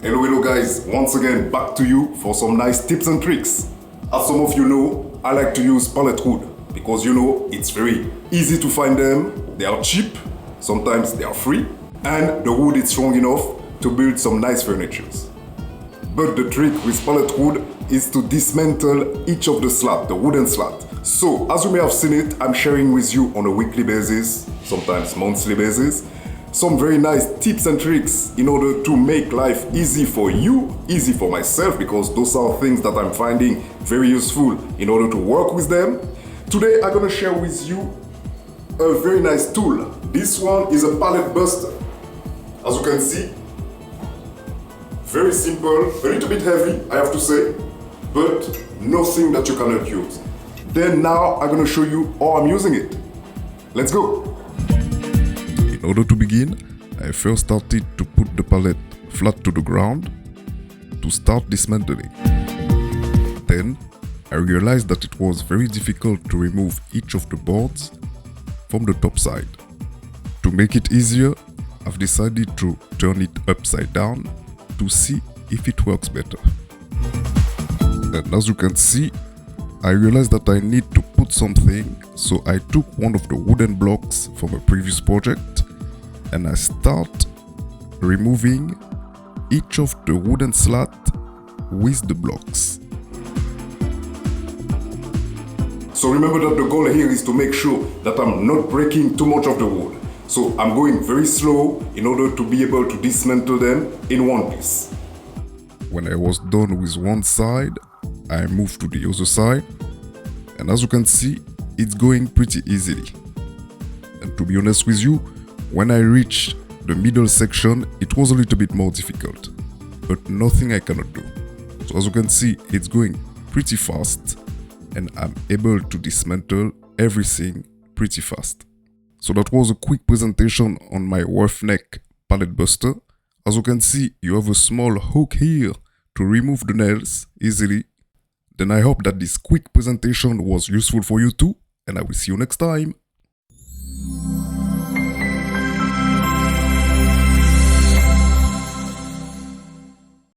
Hello guys, once again back to you for some nice tips and tricks. As some of you know, I like to use pallet wood because it's very easy to find them, they are cheap, sometimes they are free, and the wood is strong enough to build some nice furniture. But the trick with pallet wood is to dismantle each of the slat, the wooden slat. So, as you may have seen it, I'm sharing with you on a weekly basis, sometimes monthly basis, some very nice tips and tricks in order to make life easy for you, easy for myself, because those are things that I'm finding very useful in order to work with them. Today, I'm gonna share with you a very nice tool. This one is a pallet buster. As you can see, very simple, a little bit heavy, I have to say, but nothing that you cannot use. Then now, I'm gonna show you how I'm using it. Let's go. In order to begin, I first started to put the pallet flat to the ground to start dismantling. Then, I realized that it was very difficult to remove each of the boards from the top side. To make it easier, I've decided to turn it upside down to see if it works better. And as you can see, I realized that I need to put something, so I took one of the wooden blocks from a previous project and I start removing each of the wooden slat with the blocks. So remember that the goal here is to make sure that I'm not breaking too much of the wood. So I'm going very slow in order to be able to dismantle them in one piece. When I was done with one side, I moved to the other side, and as you can see, it's going pretty easily. And to be honest with you, when I reached the middle section, it was a little bit more difficult, but nothing I cannot do. So as you can see, it's going pretty fast, and I'm able to dismantle everything pretty fast. So that was a quick presentation on my Roughneck pallet buster. As you can see, you have a small hook here to remove the nails easily. Then I hope that this quick presentation was useful for you too, and I will see you next time.